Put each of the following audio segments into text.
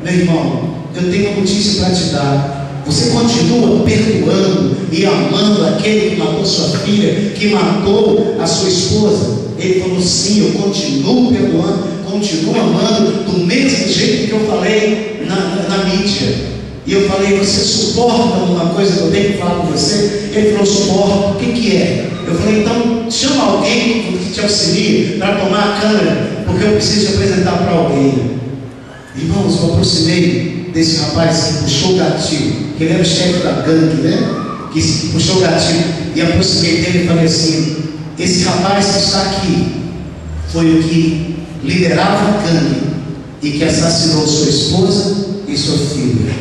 meu irmão, eu tenho uma notícia para te dar. Você continua perdoando e amando aquele que matou sua filha, que matou a sua esposa? Ele falou: sim, eu continuo perdoando, continuo amando, do mesmo jeito que eu falei na mídia. E eu falei: você suporta uma coisa que eu tenho que falar com você? Ele falou: suporto. O que é? Eu falei: então chama alguém que te auxilie para tomar a câmera, porque eu preciso te apresentar para alguém. Irmãos, eu aproximei desse rapaz que puxou o gatilho, que ele era o chefe da gangue, né? Que puxou o gatilho, e aproximei dele e falei assim: esse rapaz que está aqui foi o que liderava a gangue e que assassinou sua esposa e sua filha.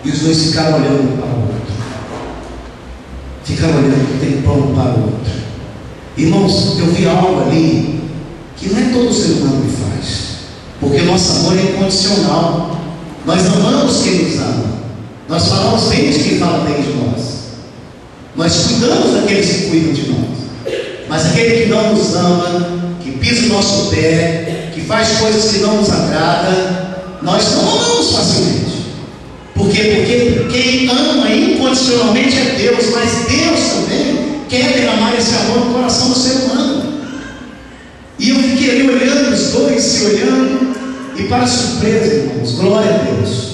E os dois ficaram olhando para o outro, ficaram olhando um tempão para o outro. Irmãos, eu vi algo ali que não é todo ser humano que faz, porque nosso amor é incondicional. Nós amamos quem nos ama, nós falamos bem de quem fala bem de nós, nós cuidamos daqueles que cuidam de nós. Mas aquele que não nos ama, que pisa o nosso pé, que faz coisas que não nos agradam, nós não amamos facilmente. Por quê? Porque quem ama incondicionalmente é Deus, mas Deus também quer derramar esse amor no coração do ser humano. E eu fiquei ali olhando, os dois se olhando, e para surpresa, irmãos, glória a Deus,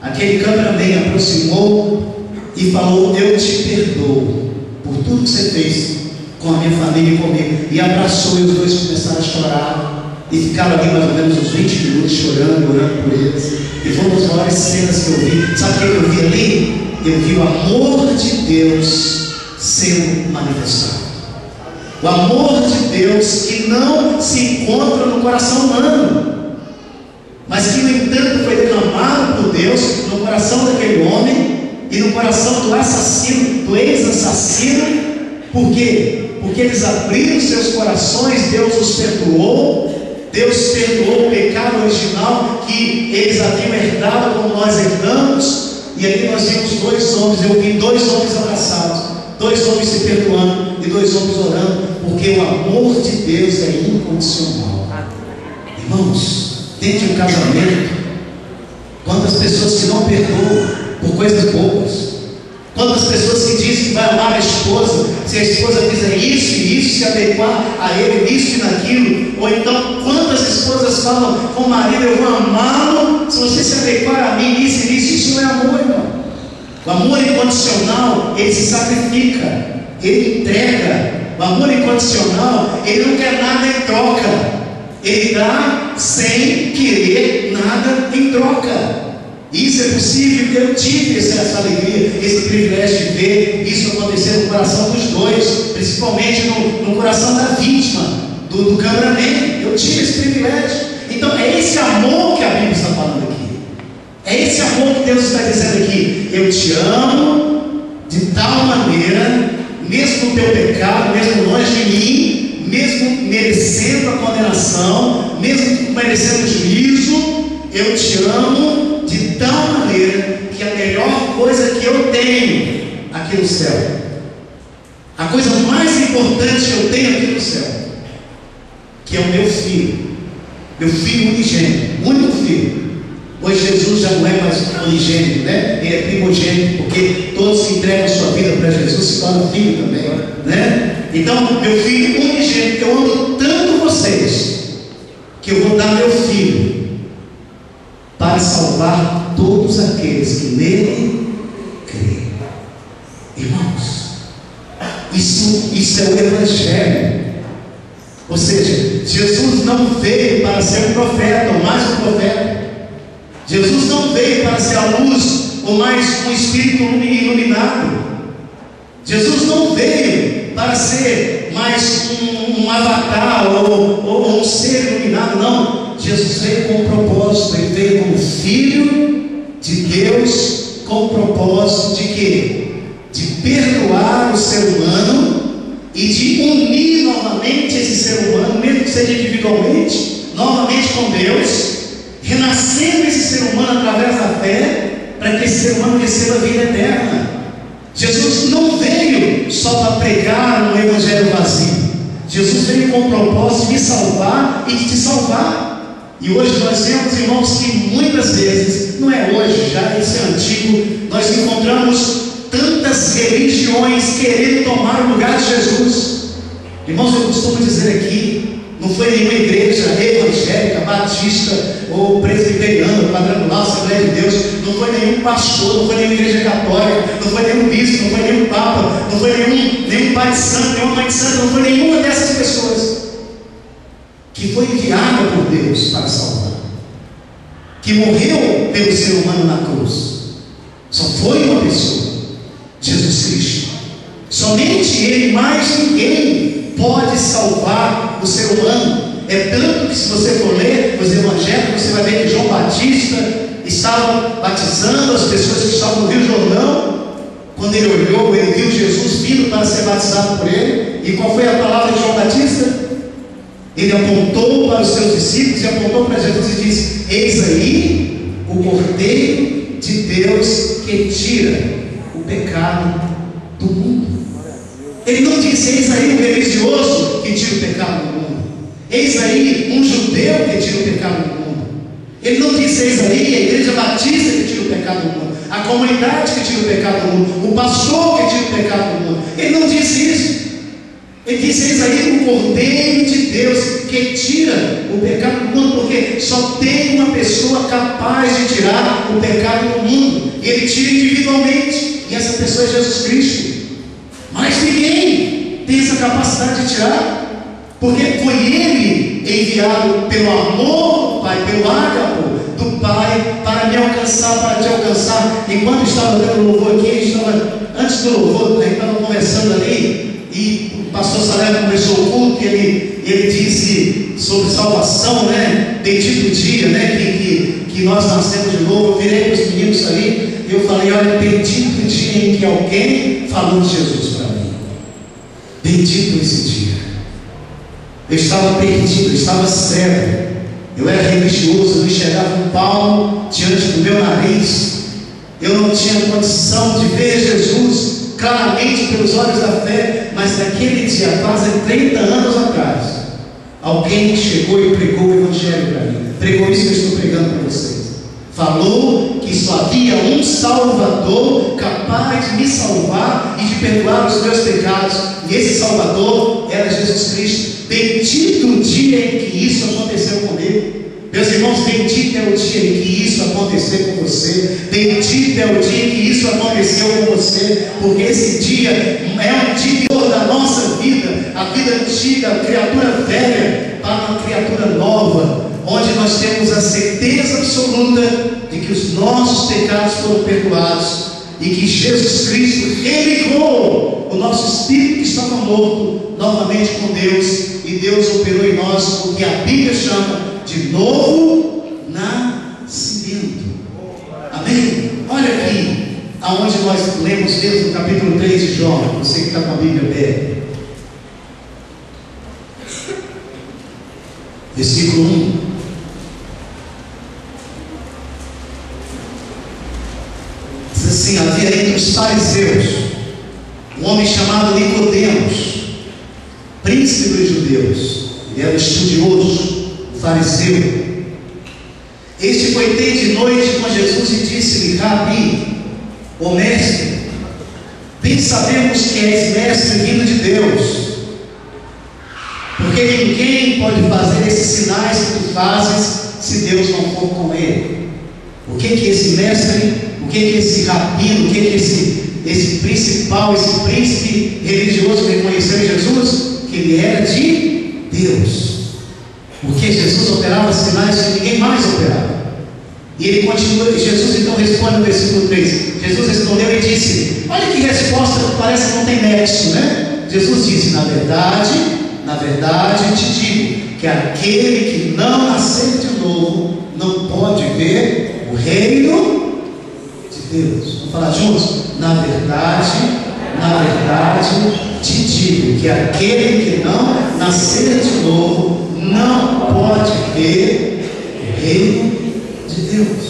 aquele cameraman aproximou e falou: eu te perdoo por tudo que você fez com a minha família e comigo. E abraçou, e os dois começaram a chorar, e ficaram ali mais ou menos uns 20 minutos chorando, orando por eles. E foi uma das maiores cenas que eu vi. Sabe o que eu vi ali? Eu vi o amor de Deus sendo manifestado. O amor de Deus que não se encontra no coração humano, mas que no entanto foi derramado por Deus no coração daquele homem e no coração do assassino, do ex-assassino. Por quê? Porque eles abriram seus corações, Deus os perdoou. Deus perdoou o pecado original que eles haviam herdado, como nós herdamos. E aí nós vimos dois homens, eu vi dois homens abraçados, dois homens se perdoando e dois homens orando, porque o amor de Deus é incondicional. Irmãos, dentro de um casamento, quantas pessoas que não perdoam por coisas boas, quantas pessoas que dizem que vai amar a esposa, se a esposa fizer isso e isso, se adequar a ele nisso e naquilo. Ou então, quantas esposas falam com o marido: eu vou amá-lo se você se adequar a mim, isso e nisso. Isso não é amor, irmão. O amor incondicional, ele se sacrifica, ele entrega. O amor incondicional, ele não quer nada em troca, ele dá sem querer nada em troca. Isso é possível. Eu tive essa alegria, esse privilégio de ver isso acontecer no coração dos dois, principalmente no coração da vítima, do cameraman. Eu tive esse privilégio. Então é esse amor que a Bíblia está falando aqui. É esse amor que Deus está dizendo aqui: eu te amo de tal maneira, mesmo no teu pecado, mesmo longe de mim, mesmo merecendo a condenação, mesmo merecendo o juízo, eu te amo de tal maneira que a melhor coisa que eu tenho aqui no céu, a coisa mais importante que eu tenho aqui no céu, que é o meu filho unigênito, único filho. Hoje Jesus já não é mais unigênito, né? Ele é primogênito, porque todos que entregam a sua vida para Jesus se tornam filho também, né? Então, meu filho unigênito, eu amo tanto vocês, que eu vou dar meu filho para salvar todos aqueles que nele creem. Irmãos, isso é o Evangelho. Ou seja, Jesus não veio para ser um profeta, ou mais um profeta. Jesus não veio para ser a luz, ou mais um espírito iluminado. Jesus não veio para ser mais um avatar ou um ser iluminado, não. Jesus veio com um propósito. Ele veio como Filho de Deus, com o propósito de quê? De perdoar o ser humano e de unir novamente esse ser humano, mesmo que seja individualmente, novamente com Deus, renascendo esse ser humano através da fé, para que esse ser humano receba a vida eterna. Jesus não veio só para pregar um evangelho vazio. Jesus veio com o propósito de me salvar e de te salvar. E hoje nós vemos, irmãos, que muitas vezes, não é hoje, já isso é antigo, nós encontramos tantas religiões querendo tomar o lugar de Jesus. Irmãos, eu costumo dizer aqui, não foi nenhuma igreja evangélica, batista, ou presbiteriana, quadrangular, Assembleia de Deus, não foi nenhum pastor, não foi nenhuma igreja católica, não foi nenhum bispo, não foi nenhum papa, não foi nenhum pai de santo, nenhuma mãe de santo, não foi nenhuma dessas pessoas que foi enviada por Deus para salvar, que morreu pelo ser humano na cruz. Só foi uma pessoa, Jesus Cristo. Somente Ele, mais ninguém pode salvar o ser humano. É tanto que, se você for ler os evangelhos, você vai ver que João Batista estava batizando as pessoas que estavam no Rio Jordão. Quando ele olhou, ele viu Jesus vindo para ser batizado por ele. E qual foi a palavra de João Batista? Ele apontou para os seus discípulos e apontou para Jesus e disse: eis aí o Cordeiro de Deus que tira o pecado do mundo. Ele não disse: eis aí o religioso que tira o pecado do mundo. Eis aí um judeu que tira o pecado do mundo. Ele não disse: eis aí a igreja batista que tira o pecado do mundo, a comunidade que tira o pecado do mundo, o pastor que tira o pecado do mundo. Ele não disse isso. Ele disse: eis aí o Cordeiro de Deus que tira o pecado do mundo, porque só tem uma pessoa capaz de tirar o pecado do mundo, e Ele tira individualmente, e essa pessoa é Jesus Cristo. Mas ninguém tem essa capacidade de tirar, porque foi Ele enviado pelo amor do Pai, pelo ágapo do Pai, para me alcançar, para te alcançar. E quando estava dando louvor aqui, antes do louvor, a gente estava conversando ali, e o pastor Salerno começou o culto, e ele disse sobre salvação, né? Bendito o dia, né? Que nós nascemos de novo. Eu virei para os meninos ali e eu falei: olha, bendito o dia em que alguém falou de Jesus para mim. Bendito esse dia. Eu estava perdido, eu estava cego, eu era religioso, eu não enxergava um palmo diante do meu nariz, eu não tinha condição de ver Jesus claramente pelos olhos da fé. Mas naquele dia, quase 30 anos atrás, alguém chegou e pregou o Evangelho para mim. Pregou isso que eu estou pregando para vocês. Falou que só havia um Salvador capaz de me salvar e de perdoar os meus pecados, e esse Salvador era Jesus Cristo. Bendito o dia em que isso aconteceu comigo. Meus irmãos, bendito é o dia em que isso aconteceu com você. Bendito é o dia em que isso aconteceu com você, porque esse dia é um dia da nossa vida, a vida antiga, a criatura velha, para uma criatura nova, onde nós temos a certeza absoluta de que os nossos pecados foram perdoados, e que Jesus Cristo religou o nosso espírito que estava morto novamente com Deus, e Deus operou em nós o que a Bíblia chama de novo nascimento. Amém? Olha aqui, aonde nós lemos mesmo no capítulo 3 de João, você que está com a Bíblia aberta, versículo 1. Diz assim: havia entre os fariseus um homem chamado Nicodemos, príncipe dos judeus. Ele era um estudioso, fariseu. Este foi ter de noite com Jesus e disse-lhe: Rabi, o mestre, bem sabemos que és mestre vindo de Deus, porque ninguém pode fazer esses sinais que tu fazes se Deus não for com ele. O que é esse mestre, o que é esse rabino, o que é esse principal, esse príncipe religioso reconheceu em Jesus? Que ele era de Deus, porque Jesus operava sinais que ninguém mais operava. E ele continua, e Jesus então responde no versículo 3. Jesus respondeu e disse: olha que resposta que parece que não tem nexo, né? Jesus disse: na verdade eu te digo que aquele que não nascer de novo não pode ver o reino de Deus. Vamos falar juntos? Na verdade te digo que aquele que não nascer de novo não pode ver o reino de Deus.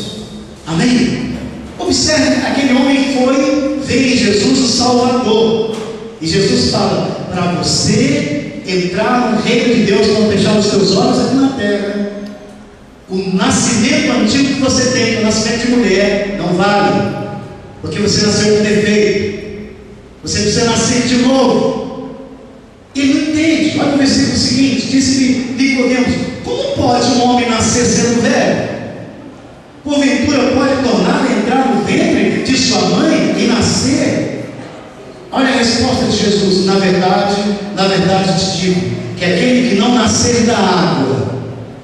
Amém? Observe, aquele homem foi ver em Jesus o Salvador, e Jesus fala: para você entrar no reino de Deus, vão fechar os teus olhos aqui na terra, O nascimento antigo que você tem, que é o nascimento de mulher, não vale, porque você nasceu com defeito. Você precisa nascer de novo. Ele não entende. Olha o versículo seguinte: disse-lhe Nicodemos: como pode um homem nascer sendo velho? Porventura pode tornar a entrar no ventre de sua mãe e nascer? Olha a resposta de Jesus: na verdade te digo, que aquele que não nascer da água,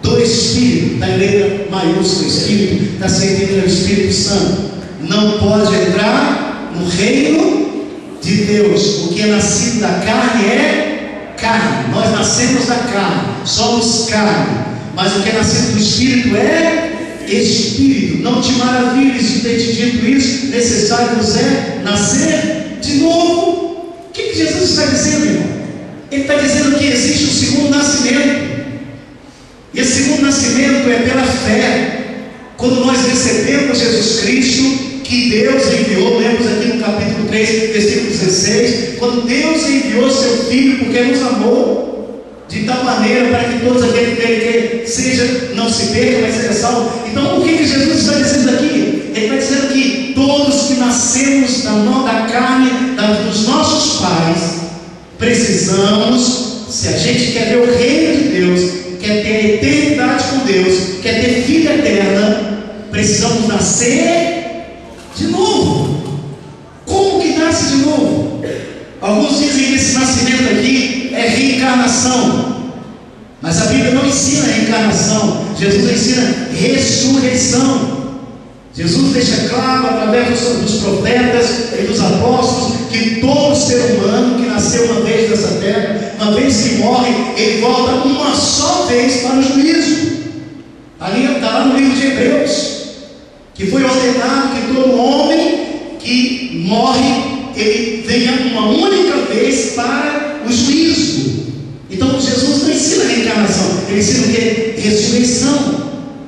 do Espírito, da letra maiúscula, Espírito, está servindo ao Espírito Santo, não pode entrar no reino de Deus. O que é nascido da carne é carne. Nós nascemos da carne, somos carne. Mas o que é nascido do Espírito é Espírito. Não te maravilhes de ter te dito isso. Necessário vos é nascer de novo. O que Jesus está dizendo, irmão? Ele está dizendo que existe um segundo nascimento. E esse segundo nascimento é pela fé. Quando nós recebemos Jesus Cristo, que Deus enviou, lemos aqui no capítulo 3, versículo 16, quando Deus enviou seu Filho, porque nos amou, de tal maneira para que todos aqueles que ele seja, não se percam, mas seja salvo. Então o que Jesus está dizendo aqui? Ele está dizendo que todos que nascemos da carne dos nossos pais, precisamos, se a gente quer ver o reino de Deus, quer ter a eternidade com Deus, quer ter vida eterna, precisamos nascer de novo. Como que nasce de novo? Alguns dizem que esse nascimento aqui é reencarnação, mas a Bíblia não ensina reencarnação. Jesus ensina ressurreição. Jesus deixa claro através dos profetas e dos apóstolos que todo ser humano que nasceu uma vez nessa terra, uma vez que morre, ele volta uma só vez para o juízo. Está lá no livro de Hebreus, que foi ordenado que todo homem que morre, ele venha uma única vez para o juízo. Então Jesus não ensina reencarnação, ele ensina o que? Ressurreição.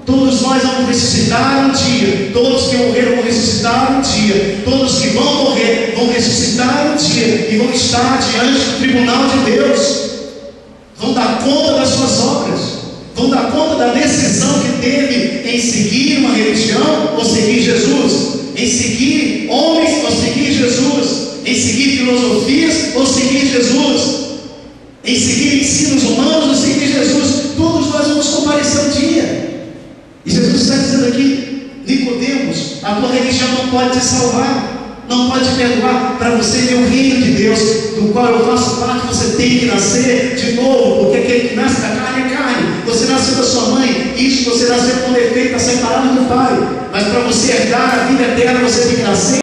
Todos nós vamos ressuscitar um dia. Todos que morreram vão ressuscitar um dia. Todos que vão morrer vão ressuscitar um dia e vão estar diante do tribunal de Deus. Vão dar conta das suas obras, vão dar conta da decisão que teve em seguir uma religião ou seguir Jesus, em seguir homens ou seguir Jesus, em seguir filosofias ou seguir Jesus, em seguir ensinos humanos ou seguir Jesus. Todos nós vamos comparecer um dia. E Jesus está dizendo aqui: Nicodemos, a tua religião não pode te salvar, não pode te perdoar. Para você ver o reino de Deus, do qual eu faço parte, você tem que nascer de novo, porque aquele que nasce da carne é carne. Você nasceu da sua mãe, isso você nasceu com defeito, está separado do Pai. Mas para você herdar a vida eterna, você tem que nascer